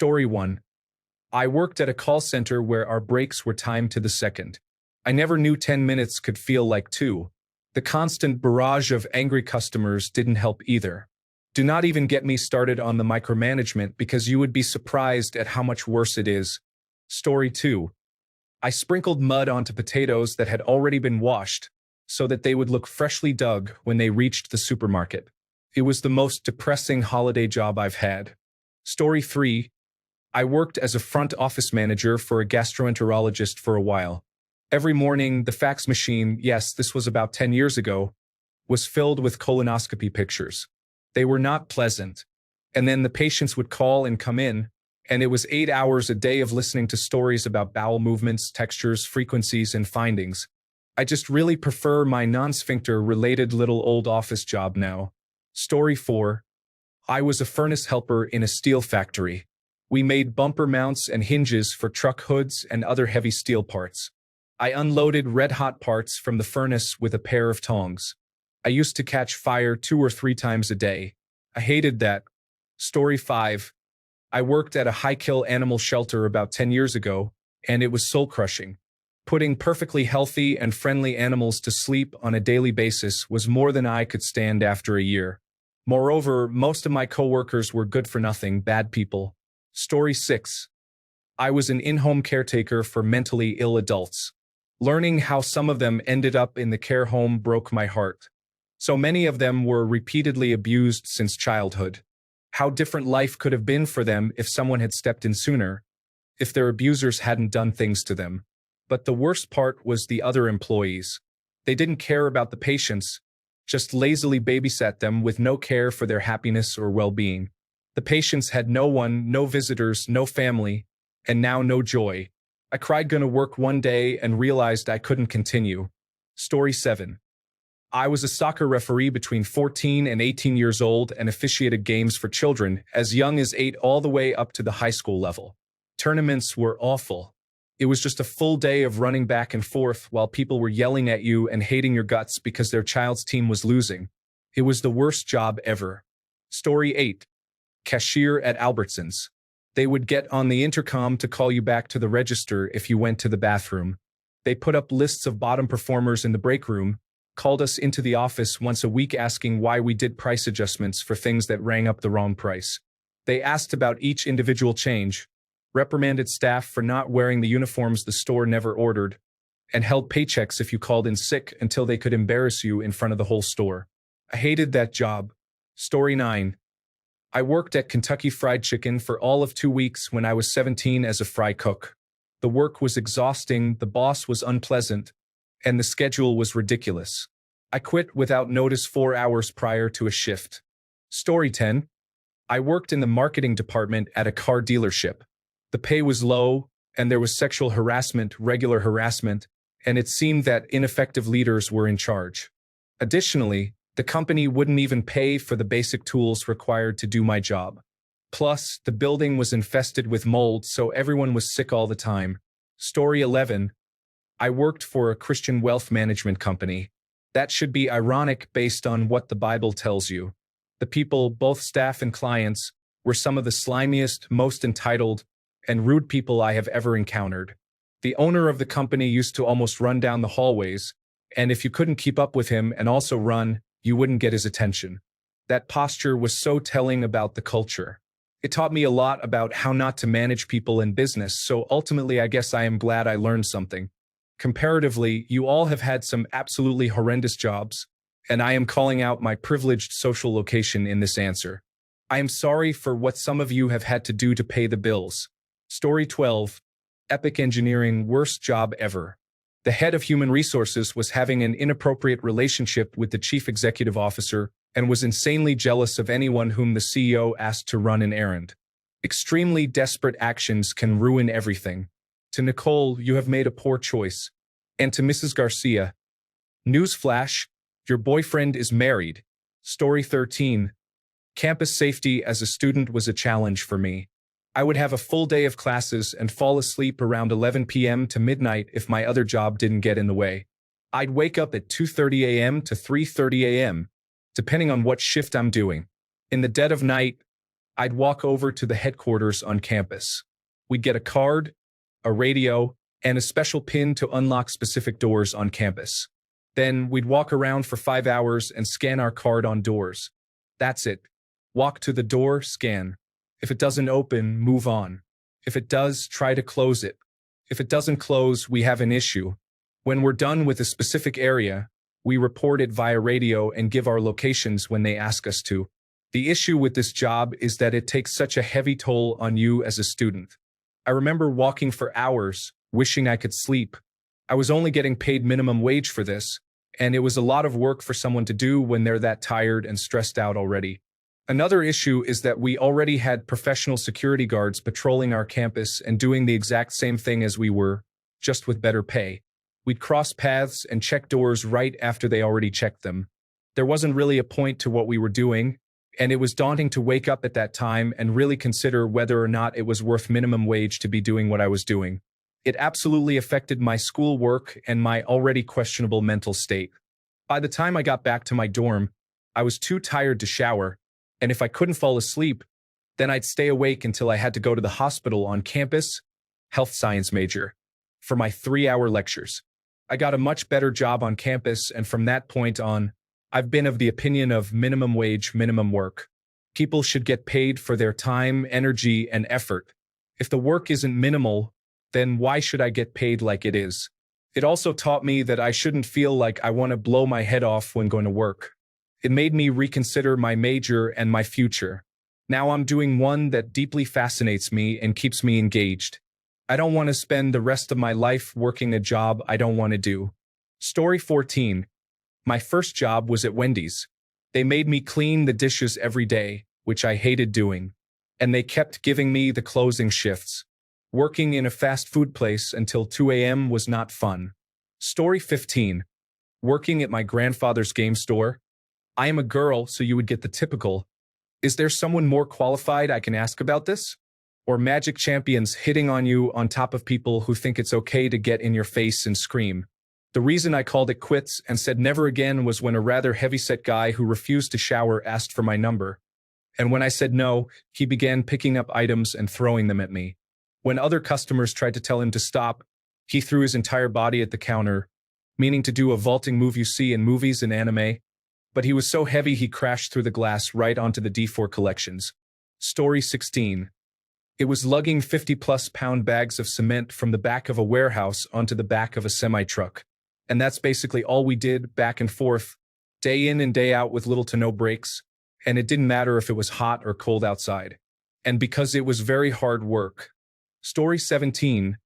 Story 1. I worked at a call center where our breaks were timed to the second. I never knew 10 minutes could feel like 2. The constant barrage of angry customers didn't help either. Do not even get me started on the micromanagement because you would be surprised at how much worse it is. Story 2. I sprinkled mud onto potatoes that had already been washed so that they would look freshly dug when they reached the supermarket. It was the most depressing holiday job I've had. Story 3. I worked as a front office manager for a gastroenterologist for a while. Every morning, the fax machine, yes, this was about 10 years ago, was filled with colonoscopy pictures. They were not pleasant. And then the patients would call and come in, and it was 8 hours a day of listening to stories about bowel movements, textures, frequencies, and findings. I just really prefer my non-sphincter-related little old office job now. Story 4. I was a furnace helper in a steel factory. We made bumper mounts and hinges for truck hoods and other heavy steel parts. I unloaded red-hot parts from the furnace with a pair of tongs. I used to catch fire 2 or 3 times a day. I hated that. Story 5. I worked at a high-kill animal shelter about 10 years ago, and it was soul-crushing. Putting perfectly healthy and friendly animals to sleep on a daily basis was more than I could stand after a year. Moreover, most of my coworkers were good-for-nothing, bad people. Story 6. I was an in-home caretaker for mentally ill adults. Learning how some of them ended up in the care home broke my heart. So many of them were repeatedly abused since childhood. How different life could have been for them if someone had stepped in sooner, if their abusers hadn't done things to them. But the worst part was the other employees. They didn't care about the patients, just lazily babysat them with no care for their happiness or well-being. The patients had no one, no visitors, no family, and now no joy. I cried going to work one day and realized I couldn't continue. Story 7. I was a soccer referee between 14 and 18 years old and officiated games for children as young as 8 all the way up to the high school level. Tournaments were awful. It was just a full day of running back and forth while people were yelling at you and hating your guts because their child's team was losing. It was the worst job ever. Story 8. Cashier at Albertsons. They would get on the intercom to call you back to the register if you went to the bathroom. They put up lists of bottom performers in the break room, called us into the office once a week asking why we did price adjustments for things that rang up the wrong price. They asked about each individual change, reprimanded staff for not wearing the uniforms the store never ordered, and held paychecks if you called in sick until they could embarrass you in front of the whole store. I hated that job. Story 9. I worked at Kentucky Fried Chicken for all of 2 weeks when I was 17 as a fry cook. The work was exhausting, the boss was unpleasant, and the schedule was ridiculous. I quit without notice 4 hours prior to a shift. Story 10. I worked in the marketing department at a car dealership. The pay was low, and there was sexual harassment, regular harassment, and it seemed that ineffective leaders were in charge. Additionally, the company wouldn't even pay for the basic tools required to do my job. Plus, the building was infested with mold, so everyone was sick all the time. Story 11. I worked for a Christian wealth management company. That should be ironic based on what the Bible tells you. The people, both staff and clients, were some of the slimiest, most entitled, and rude people I have ever encountered. The owner of the company used to almost run down the hallways, and if you couldn't keep up with him and also run, you wouldn't get his attention. That posture was so telling about the culture. It taught me a lot about how not to manage people in business, so ultimately I guess I am glad I learned something. Comparatively, you all have had some absolutely horrendous jobs, and I am calling out my privileged social location in this answer. I am sorry for what some of you have had to do to pay the bills. Story 12. Epic engineering, worst job ever. The head of human resources was having an inappropriate relationship with the chief executive officer and was insanely jealous of anyone whom the CEO asked to run an errand. Extremely desperate actions can ruin everything. To Nicole, you have made a poor choice. And to Mrs. Garcia, newsflash, your boyfriend is married. Story 13. Campus safety as a student was a challenge for me. I would have a full day of classes and fall asleep around 11 p.m. to midnight if my other job didn't get in the way. I'd wake up at 2:30 a.m. to 3:30 a.m., depending on what shift I'm doing. In the dead of night, I'd walk over to the headquarters on campus. We'd get a card, a radio, and a special pin to unlock specific doors on campus. Then we'd walk around for 5 hours and scan our card on doors. That's it. Walk to the door, scan. If it doesn't open, move on. If it does, try to close it. If it doesn't close, we have an issue. When we're done with a specific area, we report it via radio and give our locations when they ask us to. The issue with this job is that it takes such a heavy toll on you as a student. I remember walking for hours, wishing I could sleep. I was only getting paid minimum wage for this, and it was a lot of work for someone to do when they're that tired and stressed out already. Another issue is that we already had professional security guards patrolling our campus and doing the exact same thing as we were, just with better pay. We'd cross paths and check doors right after they already checked them. There wasn't really a point to what we were doing, and it was daunting to wake up at that time and really consider whether or not it was worth minimum wage to be doing what I was doing. It absolutely affected my schoolwork and my already questionable mental state. By the time I got back to my dorm, I was too tired to shower, and if I couldn't fall asleep, then I'd stay awake until I had to go to the hospital on campus, health science major, for my 3-hour lectures. I got a much better job on campus, and from that point on, I've been of the opinion of minimum wage, minimum work. People should get paid for their time, energy, and effort. If the work isn't minimal, then why should I get paid like it is? It also taught me that I shouldn't feel like I want to blow my head off when going to work. It made me reconsider my major and my future. Now I'm doing one that deeply fascinates me and keeps me engaged. I don't want to spend the rest of my life working a job I don't want to do. Story 14. My first job was at Wendy's. They made me clean the dishes every day, which I hated doing. And they kept giving me the closing shifts. Working in a fast food place until 2 a.m. was not fun. Story 15. Working at my grandfather's game store. I am a girl, so you would get the typical, "Is there someone more qualified I can ask about this?" Or magic champions hitting on you on top of people who think it's okay to get in your face and scream. The reason I called it quits and said never again was when a rather heavyset guy who refused to shower asked for my number. And when I said no, he began picking up items and throwing them at me. When other customers tried to tell him to stop, he threw his entire body at the counter, meaning to do a vaulting move you see in movies and anime. But he was so heavy he crashed through the glass right onto the D4 collections. Story 16. It was lugging 50-plus pound bags of cement from the back of a warehouse onto the back of a semi-truck. And that's basically all we did, back and forth, day in and day out with little to no breaks, and it didn't matter if it was hot or cold outside. And because it was very hard work. Story 17.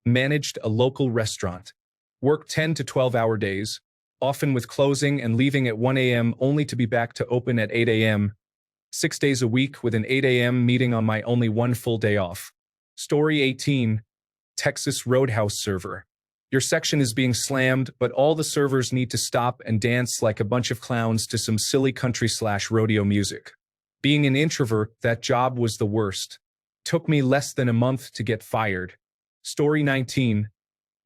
Managed a local restaurant. Worked 10 to 12-hour days, often with closing and leaving at 1 a.m. only to be back to open at 8 a.m., 6 days a week with an 8 a.m. meeting on my only one full day off. Story 18. Texas Roadhouse server. Your section is being slammed, but all the servers need to stop and dance like a bunch of clowns to some silly country/rodeo music. Being an introvert, that job was the worst. Took me less than a month to get fired. Story 19.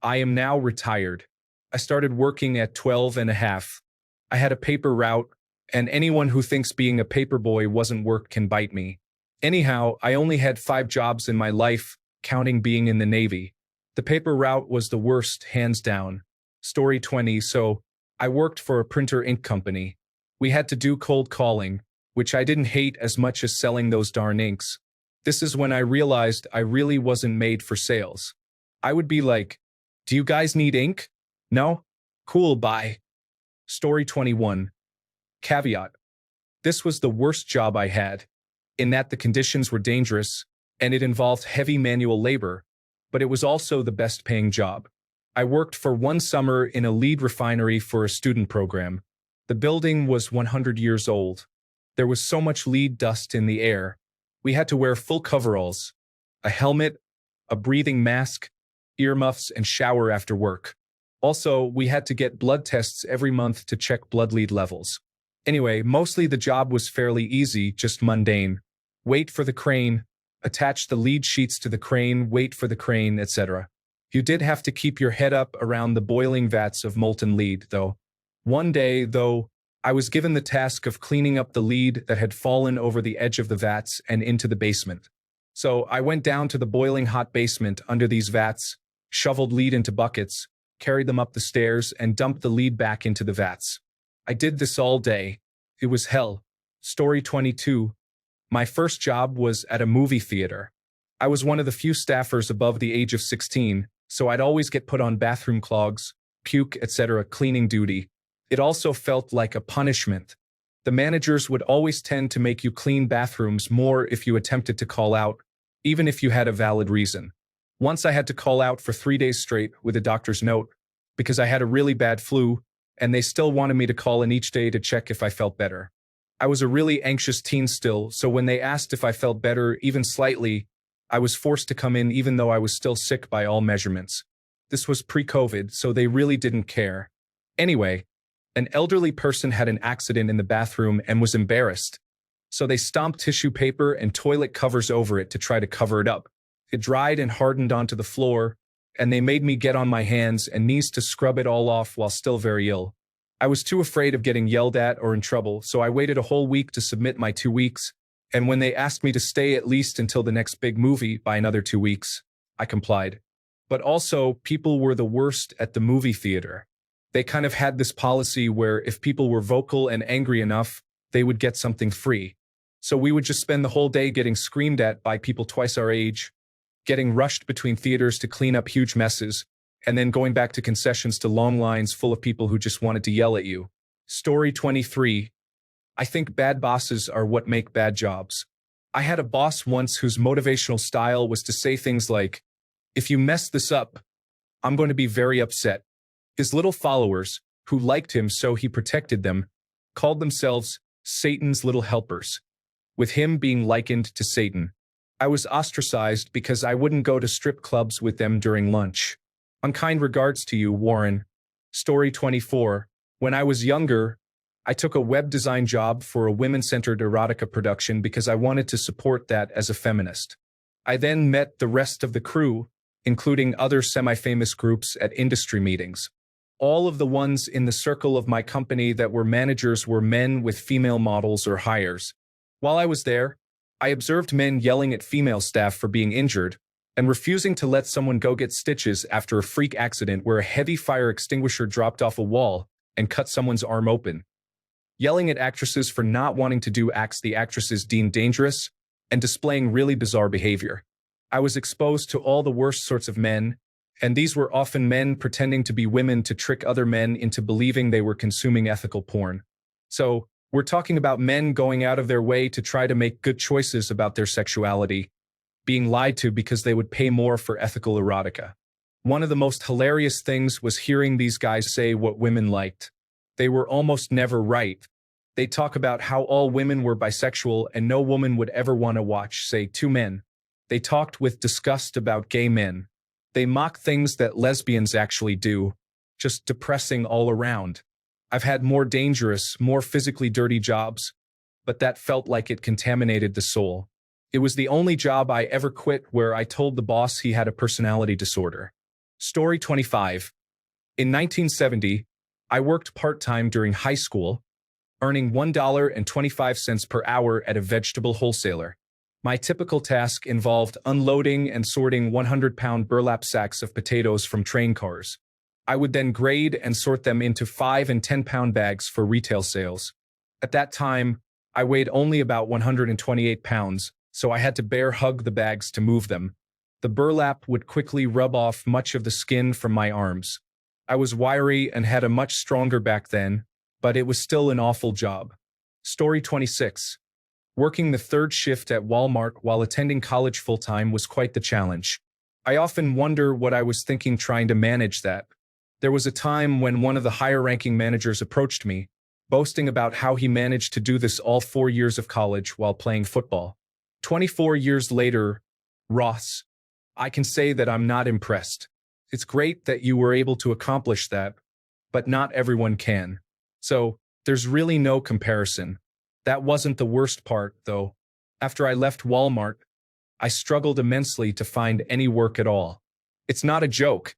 I am now retired. I started working at 12 and a half. I had a paper route, and anyone who thinks being a paperboy wasn't work can bite me. Anyhow, I only had 5 jobs in my life, counting being in the Navy. The paper route was the worst, hands down. Story 20. So, I worked for a printer ink company. We had to do cold calling, which I didn't hate as much as selling those darn inks. This is when I realized I really wasn't made for sales. I would be like, "Do you guys need ink? No? Cool, bye." Story 21. Caveat. This was the worst job I had, in that the conditions were dangerous, and it involved heavy manual labor, but it was also the best-paying job. I worked for 1 summer in a lead refinery for a student program. The building was 100 years old. There was so much lead dust in the air. We had to wear full coveralls, a helmet, a breathing mask, earmuffs, and shower after work. Also, we had to get blood tests every month to check blood lead levels. Anyway, mostly the job was fairly easy, just mundane. Wait for the crane, attach the lead sheets to the crane, wait for the crane, etc. You did have to keep your head up around the boiling vats of molten lead, though. One day, though, I was given the task of cleaning up the lead that had fallen over the edge of the vats and into the basement. So I went down to the boiling hot basement under these vats, shoveled lead into buckets, carried them up the stairs, and dumped the lead back into the vats. I did this all day. It was hell. Story 22. My first job was at a movie theater. I was one of the few staffers above the age of 16, so I'd always get put on bathroom clogs, puke, etc. cleaning duty. It also felt like a punishment. The managers would always tend to make you clean bathrooms more if you attempted to call out, even if you had a valid reason. Once I had to call out for 3 days straight with a doctor's note because I had a really bad flu, and they still wanted me to call in each day to check if I felt better. I was a really anxious teen still, so when they asked if I felt better, even slightly, I was forced to come in even though I was still sick by all measurements. This was pre-COVID, so they really didn't care. Anyway, an elderly person had an accident in the bathroom and was embarrassed. So they stomped tissue paper and toilet covers over it to try to cover it up. It dried and hardened onto the floor, and they made me get on my hands and knees to scrub it all off while still very ill. I was too afraid of getting yelled at or in trouble, so I waited a whole week to submit my 2 weeks, and when they asked me to stay at least until the next big movie by another 2 weeks, I complied. But also, people were the worst at the movie theater. They kind of had this policy where if people were vocal and angry enough, they would get something free. So we would just spend the whole day getting screamed at by people twice our age, getting rushed between theaters to clean up huge messes, and then going back to concessions to long lines full of people who just wanted to yell at you. Story 23. I think bad bosses are what make bad jobs. I had a boss once whose motivational style was to say things like, "If you mess this up, I'm going to be very upset." His little followers, who liked him so he protected them, called themselves Satan's little helpers, with him being likened to Satan. I was ostracized because I wouldn't go to strip clubs with them during lunch. Unkind regards to you, Warren. Story 24. When I was younger, I took a web design job for a women-centered erotica production because I wanted to support that as a feminist. I then met the rest of the crew, including other semi-famous groups at industry meetings. All of the ones in the circle of my company that were managers were men with female models or hires. While I was there, I observed men yelling at female staff for being injured and refusing to let someone go get stitches after a freak accident where a heavy fire extinguisher dropped off a wall and cut someone's arm open. Yelling at actresses for not wanting to do acts the actresses deemed dangerous, and displaying really bizarre behavior. I was exposed to all the worst sorts of men, and these were often men pretending to be women to trick other men into believing they were consuming ethical porn. So, we're talking about men going out of their way to try to make good choices about their sexuality, being lied to because they would pay more for ethical erotica. One of the most hilarious things was hearing these guys say what women liked. They were almost never right. They talk about how all women were bisexual and no woman would ever want to watch, say, two men. They talked with disgust about gay men. They mock things that lesbians actually do. Just depressing all around. I've had more dangerous, more physically dirty jobs, but that felt like it contaminated the soul. It was the only job I ever quit where I told the boss he had a personality disorder. Story 25. In 1970, I worked part-time during high school, earning $1.25 per hour at a vegetable wholesaler. My typical task involved unloading and sorting 100-pound burlap sacks of potatoes from train cars. I would then grade and sort them into 5- and 10-pound bags for retail sales. At that time, I weighed only about 128 pounds, so I had to bear hug the bags to move them. The burlap would quickly rub off much of the skin from my arms. I was wiry and had a much stronger back then, but it was still an awful job. Story 26. Working the third shift at Walmart while attending college full-time was quite the challenge. I often wonder what I was thinking trying to manage that. There was a time when one of the higher-ranking managers approached me, boasting about how he managed to do this all 4 years of college while playing football. 24 years later, Ross, I can say that I'm not impressed. It's great that you were able to accomplish that, but not everyone can. So, there's really no comparison. That wasn't the worst part, though. After I left Walmart, I struggled immensely to find any work at all. It's not a joke.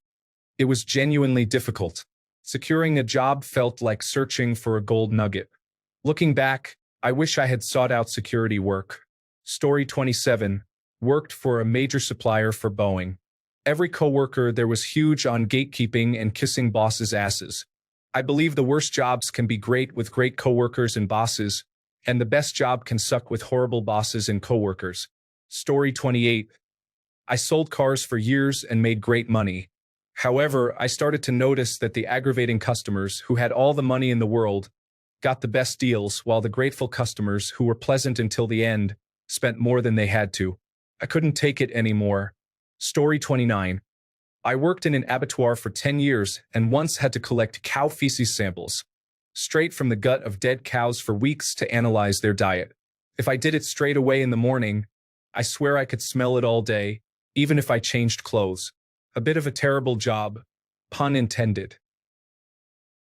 It was genuinely difficult. Securing a job felt like searching for a gold nugget. Looking back, I wish I had sought out security work. Story 27. Worked for a major supplier for Boeing. Every coworker there was huge on gatekeeping and kissing bosses' asses. I believe the worst jobs can be great with great coworkers and bosses, and the best job can suck with horrible bosses and coworkers. Story 28. I sold cars for years and made great money. However, I started to notice that the aggravating customers who had all the money in the world got the best deals, while the grateful customers who were pleasant until the end spent more than they had to. I couldn't take it anymore. Story 29. I worked in an abattoir for 10 years and once had to collect cow feces samples, straight from the gut of dead cows for weeks to analyze their diet. If I did it straight away in the morning, I swear I could smell it all day, even if I changed clothes. A bit of a terrible job, pun intended.